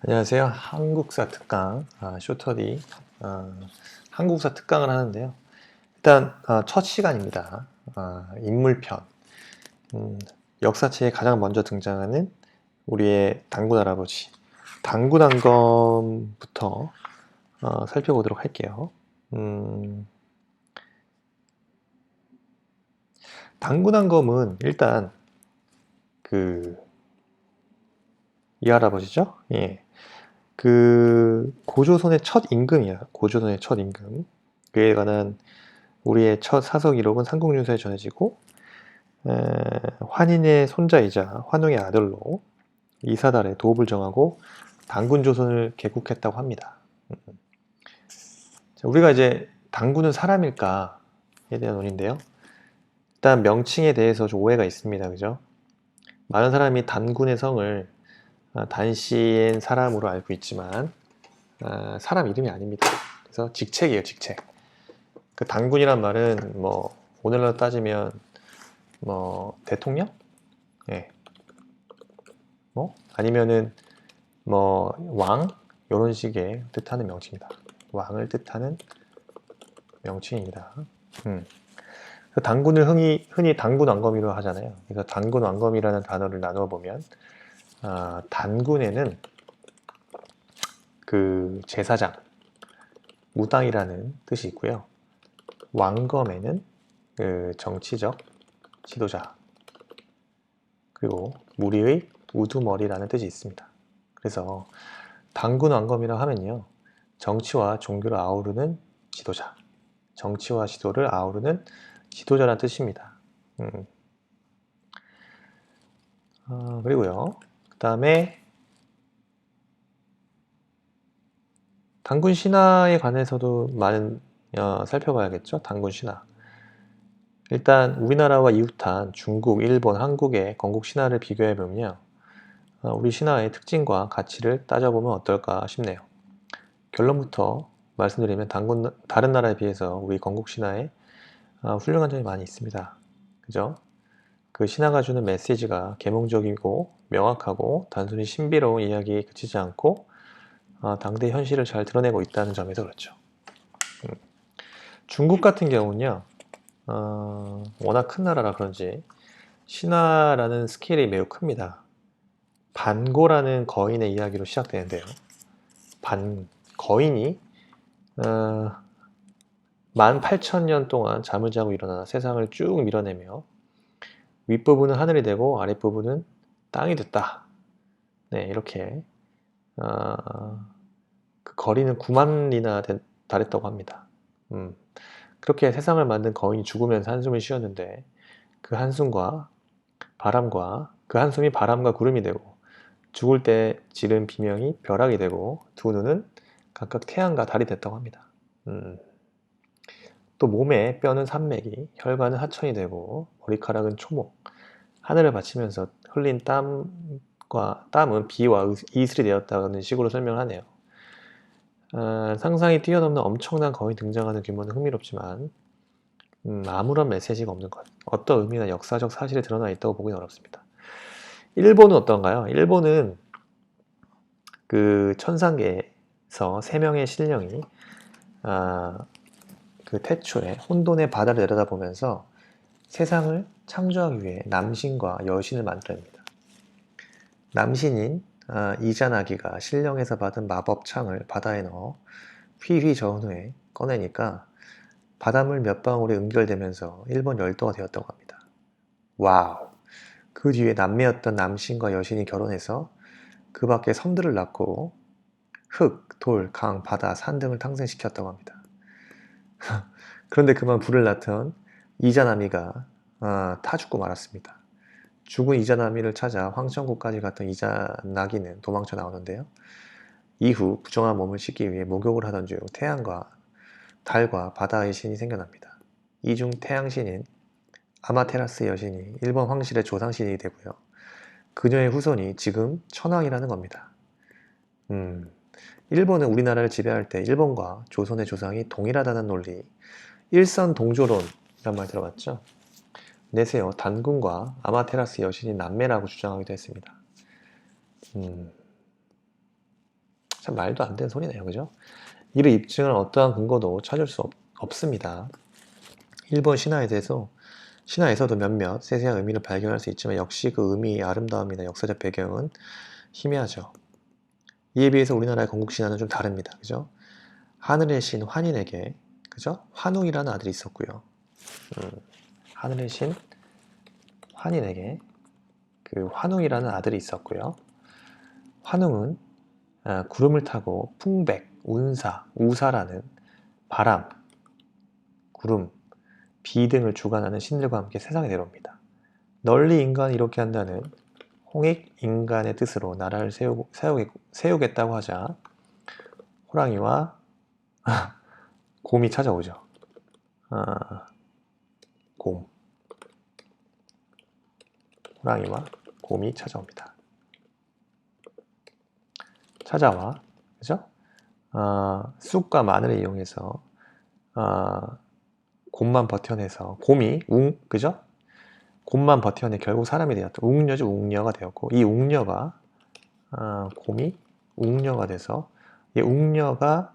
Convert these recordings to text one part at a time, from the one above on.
안녕하세요. 한국사 특강 쇼터디 한국사 특강을 하는데요. 일단 첫 시간입니다. 인물편. 역사책에 가장 먼저 등장하는 우리의 단군 할아버지 단군한검부터 살펴보도록 할게요. 단군한검은 일단 이 할아버지죠. 예. 고조선의 첫 임금이야. 고조선의 첫 임금. 그에 관한 우리의 첫 사서 기록은 삼국유서에 전해지고, 환인의 손자이자 환웅의 아들로 이사달에 도읍을 정하고 단군조선을 개국했다고 합니다. 우리가 이제 단군은 사람일까에 대한 논의인데요. 일단 명칭에 대해서 좀 오해가 있습니다. 그죠? 많은 사람이 단군의 성을 단시엔 사람으로 알고 있지만 사람 이름이 아닙니다. 그래서 직책이에요, 직책. 그 단군이란 말은 뭐 오늘날로 따지면 뭐 대통령? 예. 뭐 아니면은 뭐 왕? 이런 식의 뜻하는 명칭입니다. 왕을 뜻하는 명칭입니다. 단군을 흔히 단군왕검이라고 하잖아요. 그래서 단군왕검이라는 단어를 나누어 보면 단군에는 그 제사장, 무당이라는 뜻이 있고요. 왕검에는 그 정치적 지도자, 그리고 무리의 우두머리라는 뜻이 있습니다. 그래서 단군왕검이라고 하면요, 정치와 종교를 아우르는 지도자, 정치와 지도를 아우르는 지도자라는 뜻입니다. 그리고요, 그 다음에 단군 신화에 관해서도 많은 살펴봐야겠죠. 단군 신화. 일단 우리나라와 이웃한 중국, 일본, 한국의 건국 신화를 비교해 보면요, 우리 신화의 특징과 가치를 따져보면 어떨까 싶네요. 결론부터 말씀드리면 다른 나라에 비해서 우리 건국 신화에 훌륭한 점이 많이 있습니다. 그죠? 그 신화가 주는 메시지가 계몽적이고 명확하고 단순히 신비로운 이야기에 그치지 않고 당대 현실을 잘 드러내고 있다는 점에서 그렇죠. 중국 같은 경우는요, 워낙 큰 나라라 그런지 신화라는 스케일이 매우 큽니다. 반고라는 거인의 이야기로 시작되는데요. 거인이 18,000년 동안 잠을 자고 일어나 세상을 쭉 밀어내며 윗부분은 하늘이 되고 아랫부분은 땅이 됐다. 네, 이렇게 그 거리는 9만리나 달했다고 합니다. 그렇게 세상을 만든 거인이 죽으면서 한숨을 쉬었는데 그 한숨과 그 한숨이 바람과 구름이 되고 죽을 때 지른 비명이 벼락이 되고 두 눈은 각각 태양과 달이 됐다고 합니다. 또 몸에 뼈는 산맥이, 혈관은 하천이 되고 머리카락은 초목, 하늘을 바치면서 흘린 땀은 비와 이슬이 되었다는 식으로 설명을 하네요. 상상이 뛰어넘는 엄청난 거인이 등장하는 규모는 흥미롭지만 아무런 메시지가 없는 것, 어떤 의미나 역사적 사실이 드러나 있다고 보기는 어렵습니다. 일본은 어떤가요? 일본은 그 천상계에서 세 명의 신령이 그 태초에 혼돈의 바다를 내려다보면서 세상을 창조하기 위해 남신과 여신을 만들어냅니다. 남신인 이자나기가 신령에서 받은 마법창을 바다에 넣어 휘휘 저은 후에 꺼내니까 바닷물 몇 방울이 응결되면서 일본 열도가 되었다고 합니다. 와우! 그 뒤에 남매였던 남신과 여신이 결혼해서 그 밖에 섬들을 낳고 흙, 돌, 강, 바다, 산 등을 탄생시켰다고 합니다. 그런데 그만 불을 낳던 이자나미가 타 죽고 말았습니다. 죽은 이자나미를 찾아 황천국까지 갔던 이자나기는 도망쳐 나오는데요. 이후 부정한 몸을 씻기 위해 목욕을 하던 중 태양과 달과 바다의 신이 생겨납니다. 이 중 태양신인 아마테라스 여신이 일본 황실의 조상신이 되고요. 그녀의 후손이 지금 천황이라는 겁니다. 일본은 우리나라를 지배할 때 일본과 조선의 조상이 동일하다는 논리, 일선동조론이란 말 들어봤죠? 내세요 단군과 아마테라스 여신이 남매라고 주장하기도 했습니다. 참 말도 안 되는 소리네요. 그죠? 이를 입증할 어떠한 근거도 찾을 수 없습니다. 일본 신화에서도 몇몇 세세한 의미를 발견할 수 있지만 역시 그 의미의 아름다움이나 역사적 배경은 희미하죠. 이에 비해서 우리나라의 건국 신화는 좀 다릅니다. 그죠? 하늘의 신 환인에게 그죠? 환웅이라는 아들이 있었고요. 하늘의 신 환인에게 그 환웅이라는 아들이 있었고요. 환웅은 구름을 타고 풍백, 운사, 우사라는 바람, 구름, 비 등을 주관하는 신들과 함께 세상에 내려옵니다. 널리 인간을 이롭게 한다는 홍익 인간의 뜻으로 나라를 세우겠다고 하자 호랑이와 곰이 찾아오죠. 곰. 호랑이와 곰이 찾아옵니다. 찾아와, 그죠? 쑥과 마늘을 이용해서 곰만 버텨내서 곰이 그죠? 곰만 버텨내 결국 사람이 되었다. 웅녀죠. 웅녀가 되었고 이 웅녀가 곰이 웅녀가 돼서 이 웅녀가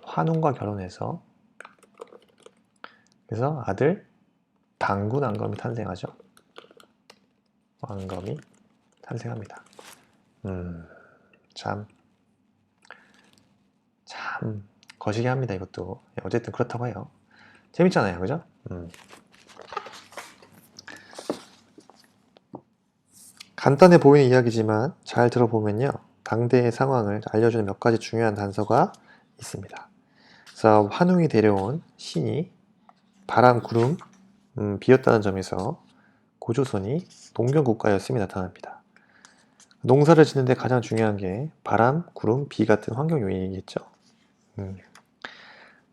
환웅과 결혼해서 그래서 아들 당군 왕검이 탄생하죠. 왕검이 탄생합니다. 참 거시기 합니다. 이것도 어쨌든 그렇다고 해요. 재밌잖아요, 그죠? 간단해 보이는 이야기지만 잘 들어보면요, 당대의 상황을 알려주는 몇 가지 중요한 단서가 있습니다. 그래서 환웅이 데려온 신이 바람, 구름, 비였다는 점에서 고조선이 농경국가였음이 나타납니다. 농사를 짓는데 가장 중요한 게 바람, 구름, 비 같은 환경 요인이겠죠.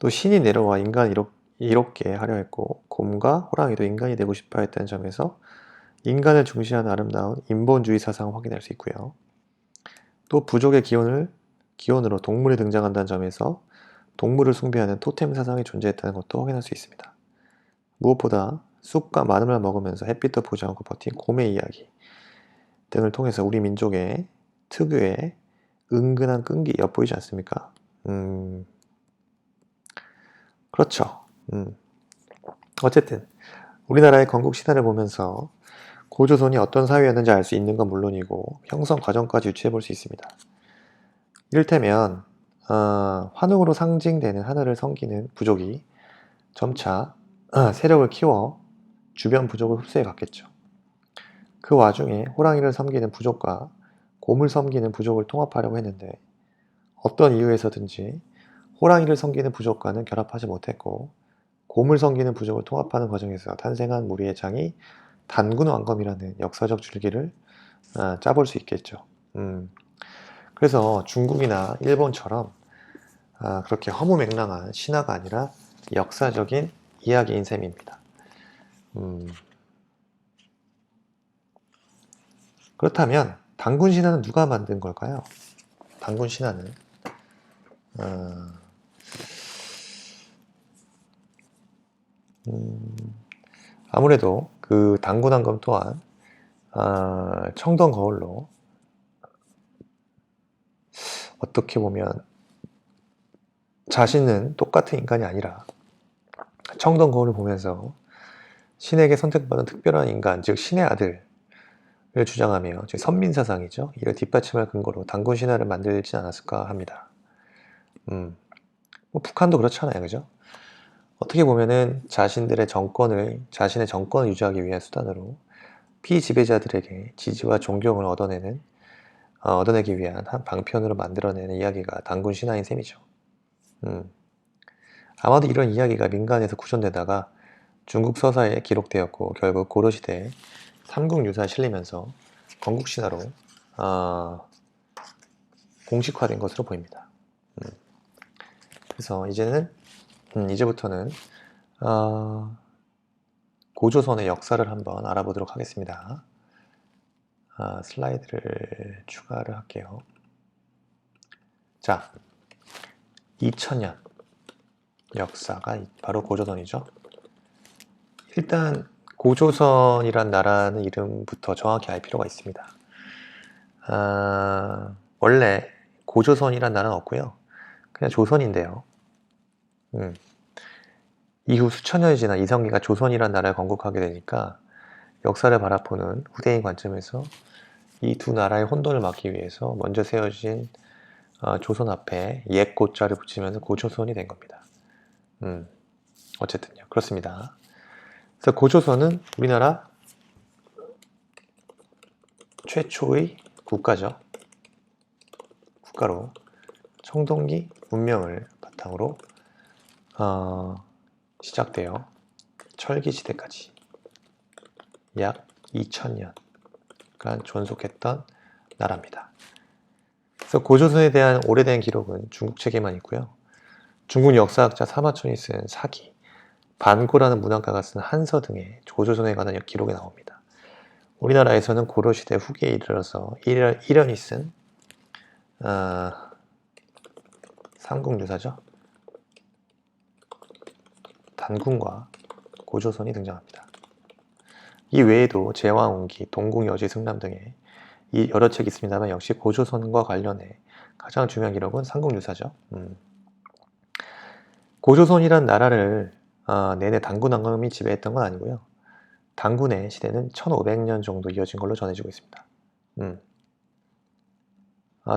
또 신이 내려와 인간을 이롭게 하려 했고 곰과 호랑이도 인간이 되고 싶어 했다는 점에서 인간을 중시하는 아름다운 인본주의 사상을 확인할 수 있고요. 또 부족의 기원으로 동물이 등장한다는 점에서 동물을 숭배하는 토템 사상이 존재했다는 것도 확인할 수 있습니다. 무엇보다 쑥과 마늘만 먹으면서 햇빛도 보지 않고 버틴 곰의 이야기 등을 통해서 우리 민족의 특유의 은근한 끈기 엿보이지 않습니까? 그렇죠. 어쨌든 우리나라의 건국 시대를 보면서 고조선이 어떤 사회였는지 알 수 있는 건 물론이고 형성 과정까지 유추해 볼 수 있습니다. 이를테면 환웅으로 상징되는 하늘을 섬기는 부족이 점차 세력을 키워 주변 부족을 흡수해 갔겠죠. 그 와중에 호랑이를 섬기는 부족과 곰을 섬기는 부족을 통합하려고 했는데 어떤 이유에서든지 호랑이를 섬기는 부족과는 결합하지 못했고 곰을 섬기는 부족을 통합하는 과정에서 탄생한 무리의 장이 단군 왕검이라는 역사적 줄기를 짜볼 수 있겠죠. 그래서 중국이나 일본처럼 그렇게 허무맹랑한 신화가 아니라 역사적인 이야기인 셈입니다. 그렇다면 단군 신화는 누가 만든 걸까요? 단군 신화는 아무래도 그 단군 왕검 또한 청동 거울로 어떻게 보면 자신은 똑같은 인간이 아니라 청동 거울을 보면서 신에게 선택받은 특별한 인간, 즉 신의 아들을 주장하며 즉 선민사상이죠. 이를 뒷받침할 근거로 단군 신화를 만들지 않았을까 합니다. 뭐 북한도 그렇잖아요, 그죠? 어떻게 보면은 자신의 정권을 유지하기 위한 수단으로 피지배자들에게 지지와 존경을 얻어내기 위한 한 방편으로 만들어내는 이야기가 단군 신화인 셈이죠. 아마도 이런 이야기가 민간에서 구전되다가 중국 서사에 기록되었고 결국 고려시대에 삼국유사에 실리면서 건국신화로 공식화된 것으로 보입니다. 그래서 이제부터는 고조선의 역사를 한번 알아보도록 하겠습니다. 슬라이드를 추가를 할게요. 자, 2000년 역사가 바로 고조선이죠. 일단 고조선이란 나라는 이름부터 정확히 알 필요가 있습니다. 원래 고조선이란 나라는 없고요. 그냥 조선인데요. 이후 수천 년이 지나 이성계가 조선이란 나라를 건국하게 되니까 역사를 바라보는 후대인 관점에서 이 두 나라의 혼돈을 막기 위해서 먼저 세워진 조선 앞에 옛 고자를 붙이면서 고조선이 된 겁니다. 어쨌든요. 그렇습니다. 그래서 고조선은 우리나라 최초의 국가죠. 국가로 청동기 문명을 바탕으로 시작되어 철기 시대까지 약 2000년간 존속했던 나라입니다. 그래서 고조선에 대한 오래된 기록은 중국 책에만 있고요. 중국 역사학자 사마천이 쓴 사기, 반고라는 문학가가 쓴 한서 등의 고조선에 관한 기록이 나옵니다. 우리나라에서는 고려시대 후기에 이르러서 이련이 쓴 삼국유사죠. 단군과 고조선이 등장합니다. 이 외에도 제왕운기, 동궁여지 승남 등의 여러 책이 있습니다만 역시 고조선과 관련해 가장 중요한 기록은 삼국유사죠. 고조선이란 나라를 내내 단군 왕금이 지배했던 건 아니고요. 단군의 시대는 1500년 정도 이어진 걸로 전해지고 있습니다.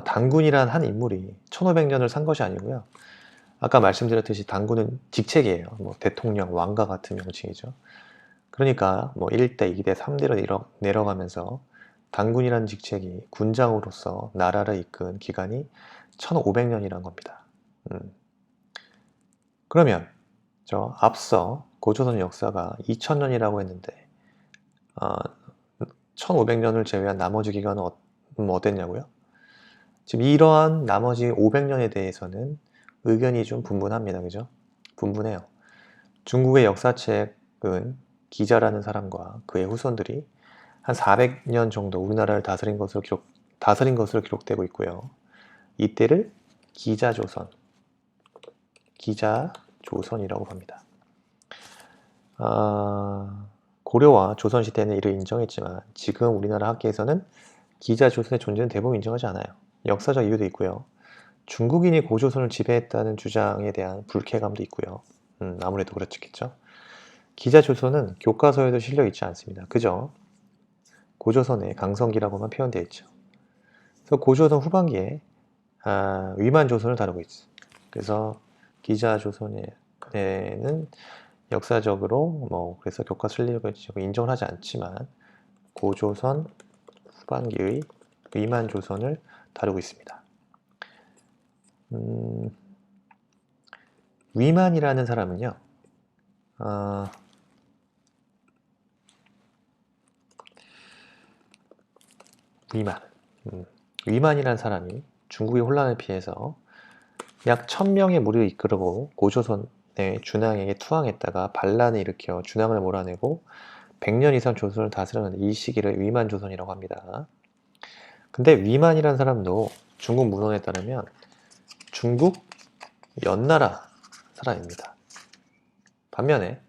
단군이란 한 인물이 1500년을 산 것이 아니고요. 아까 말씀드렸듯이 단군은 직책이에요. 뭐 대통령, 왕과 같은 명칭이죠. 그러니까 뭐 1대, 2대, 3대로 내려가면서 단군이라는 직책이 군장으로서 나라를 이끈 기간이 1500년이란 겁니다. 그러면 앞서 고조선 역사가 2000년이라고 했는데 1500년을 제외한 나머지 기간은 어땠냐고요? 지금 이러한 나머지 500년에 대해서는 의견이 좀 분분합니다. 그죠? 분분해요. 중국의 역사책은 기자라는 사람과 그의 후손들이 한 400년 정도 우리나라를 다스린 것으로 기록되고 있고요. 이때를 기자조선이라고 합니다. 고려와 조선시대는 이를 인정했지만 지금 우리나라 학계에서는 기자조선의 존재는 대부분 인정하지 않아요. 역사적 이유도 있고요. 중국인이 고조선을 지배했다는 주장에 대한 불쾌감도 있고요. 아무래도 그렇겠죠. 기자조선은 교과서에도 실려 있지 않습니다. 그저 고조선의 강성기라고만 표현되어 있죠. 그래서 고조선 후반기에 위만조선을 다루고 있어요. 그래서 기자조선에는 역사적으로 그래서 교과서 실력을 인정을 하지 않지만 고조선 후반기의 위만조선을 다루고 있습니다. 위만이라는 사람은요, 위만이라는 사람이 중국의 혼란을 피해서 약 1000명의 무리를 이끌고 고조선의 준왕에게 투항했다가 반란을 일으켜 준왕을 몰아내고 100년 이상 조선을 다스렸는데 이 시기를 위만조선이라고 합니다. 근데 위만이라는 사람도 중국 문헌에 따르면 중국 연나라 사람입니다. 반면에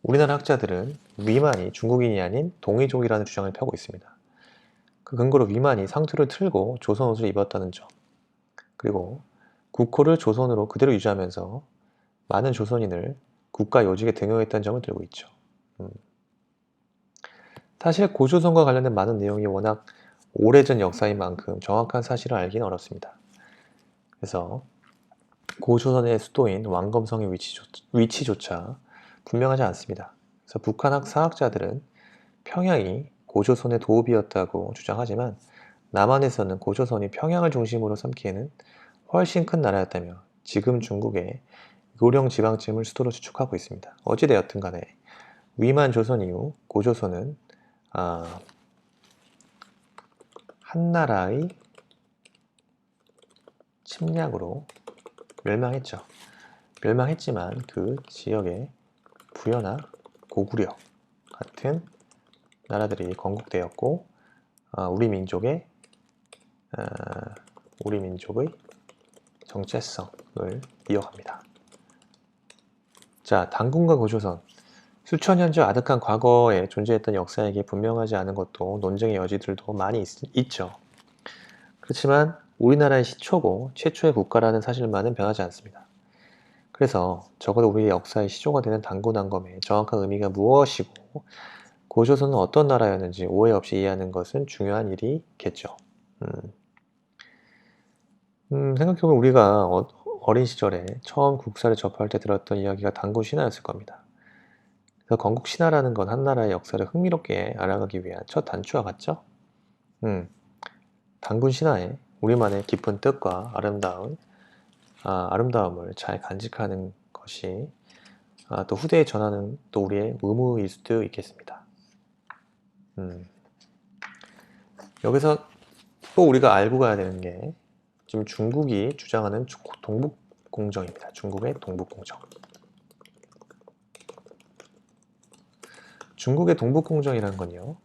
우리나라 학자들은 위만이 중국인이 아닌 동이족이라는 주장을 펴고 있습니다. 그 근거로 위만이 상투를 틀고 조선 옷을 입었다는 점, 그리고 국호를 조선으로 그대로 유지하면서 많은 조선인을 국가 요직에 등용했다는 점을 들고 있죠. 사실 고조선과 관련된 많은 내용이 워낙 오래전 역사인 만큼 정확한 사실을 알기는 어렵습니다. 그래서 고조선의 수도인 왕검성의 위치조차 분명하지 않습니다. 그래서 북한 사학자들은 평양이 고조선의 도읍이었다고 주장하지만 남한에서는 고조선이 평양을 중심으로 삼기에는 훨씬 큰 나라였다며 지금 중국의 요령 지방쯤을 수도로 추측하고 있습니다. 어찌되었든 간에 위만 조선 이후 고조선은 한나라의 침략으로 멸망했죠. 멸망했지만 그 지역에 부여나 고구려 같은 나라들이 건국되었고 우리 민족의 정체성을 이어갑니다. 자, 단군과 고조선 수천 년 전 아득한 과거에 존재했던 역사에게 분명하지 않은 것도 논쟁의 여지들도 많이 있죠. 그렇지만 우리나라의 시초고 최초의 국가라는 사실만은 변하지 않습니다. 그래서 적어도 우리의 역사의 시초가 되는 당군항검의 정확한 의미가 무엇이고 고조선은 어떤 나라였는지 오해 없이 이해하는 것은 중요한 일이겠죠. 생각해보면 우리가 어린 시절에 처음 국사를 접할 때 들었던 이야기가 당군 신화였을 겁니다. 그래서 건국 신화라는 건 한 나라의 역사를 흥미롭게 알아가기 위한 첫 단추와 같죠? 당군 신화에 우리만의 깊은 뜻과 아름다움을 잘 간직하는 것이 또 후대에 전하는 또 우리의 의무일 수도 있겠습니다. 여기서 또 우리가 알고 가야 되는 게 지금 중국이 주장하는 동북공정입니다. 중국의 동북공정. 중국의 동북공정이라는 건요.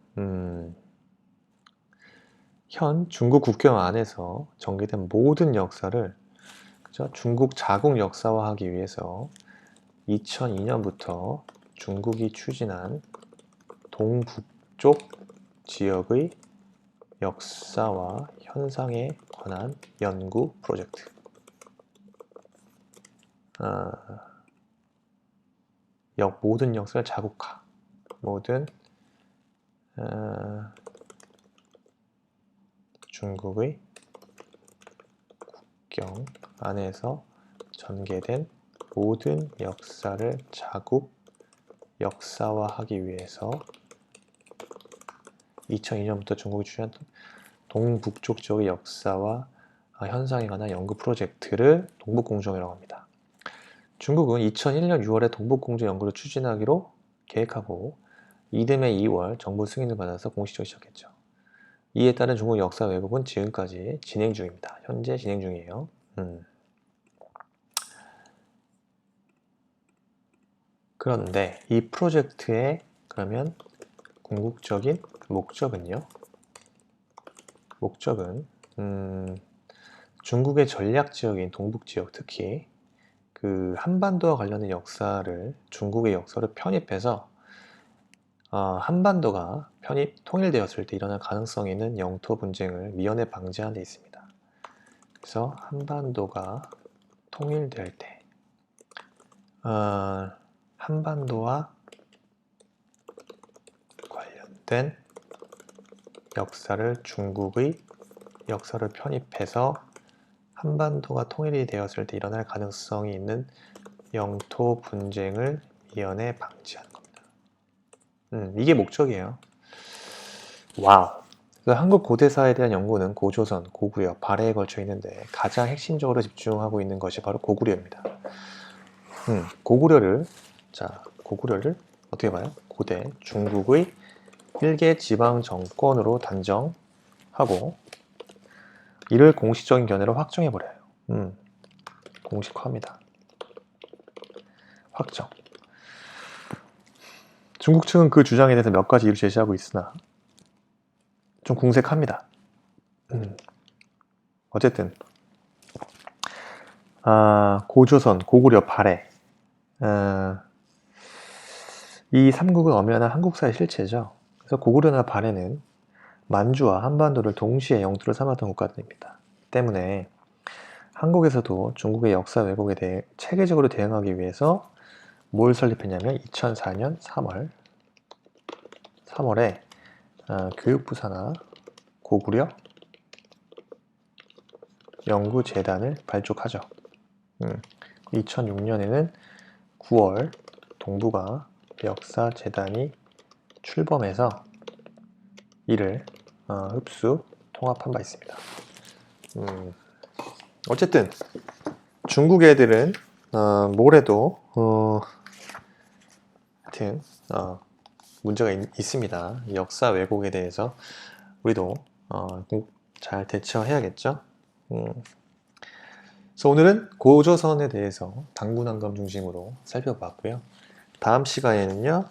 현 중국 국경 안에서 전개된 모든 역사를 중국 자국 역사화하기 위해서 2002년부터 중국이 추진한 동북쪽 지역의 역사와 현상에 관한 연구 프로젝트. 모든 역사를 자국화. 모든 중국의 국경 안에서 전개된 모든 역사를 자국 역사화하기 위해서 2002년부터 중국이 추진한 동북쪽 지역의 역사와 현상에 관한 연구 프로젝트를 동북공정이라고 합니다. 중국은 2001년 6월에 동북공정 연구를 추진하기로 계획하고 이듬해 2월 정부 승인을 받아서 공식적으로 시작했죠. 이에 따른 중국 역사 왜곡은 지금까지 진행 중입니다. 현재 진행 중이에요. 그런데 이 프로젝트의 그러면 궁극적인 목적은요? 목적은 중국의 전략 지역인 동북 지역, 특히 그 한반도와 관련된 역사를 중국의 역사를 편입해서 한반도가 통일되었을 때 일어날 가능성이 있는 영토 분쟁을 미연에 방지하는 데 있습니다. 그래서 한반도가 통일될 때 한반도와 관련된 역사를 중국의 역사를 편입해서 한반도가 통일이 되었을 때 일어날 가능성이 있는 영토 분쟁을 미연에 방지하는 겁니다. 이게 목적이에요. 와우. 한국 고대사에 대한 연구는 고조선, 고구려, 발해에 걸쳐 있는데 가장 핵심적으로 집중하고 있는 것이 바로 고구려입니다. 고구려를 어떻게 봐요? 고대 중국의 일개 지방 정권으로 단정하고 이를 공식적인 견해로 확정해버려요. 공식화합니다. 확정. 중국 측은 그 주장에 대해서 몇 가지 이유를 제시하고 있으나 좀 궁색합니다. 어쨌든 고조선, 고구려, 발해 이 삼국은 엄연한 한국사의 실체죠. 그래서 고구려나 발해는 만주와 한반도를 동시에 영토로 삼았던 국가들입니다. 때문에 한국에서도 중국의 역사 왜곡에 대해 체계적으로 대응하기 위해서 뭘 설립했냐면 2004년 3월에 교육부 산하 고구려 연구재단을 발족하죠. 2006년에는 9월 동북아 역사재단이 출범해서 이를 흡수 통합한 바 있습니다. 어쨌든 중국 애들은 뭐래도 하여튼 문제가 있습니다. 역사 왜곡에 대해서 우리도 잘 대처해야겠죠. 그래서 오늘은 고조선에 대해서 당군항검 중심으로 살펴봤고요. 다음 시간에는요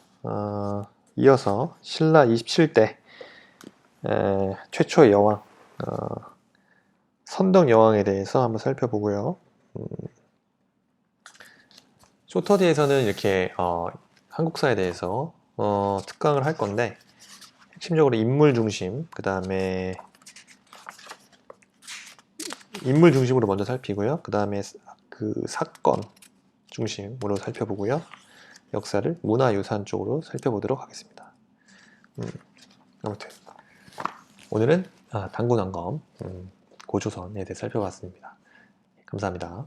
이어서 신라 27대 최초의 여왕 선덕 여왕에 대해서 한번 살펴보고요. 쇼터디에서는 이렇게 한국사에 대해서 특강을 할 건데, 핵심적으로 인물 중심, 그 다음에 인물 중심으로 먼저 살피고요. 그 다음에 그 사건 중심으로 살펴보고요. 역사를 문화유산 쪽으로 살펴보도록 하겠습니다. 아무튼 오늘은 당군왕검 고조선에 대해 살펴봤습니다. 감사합니다.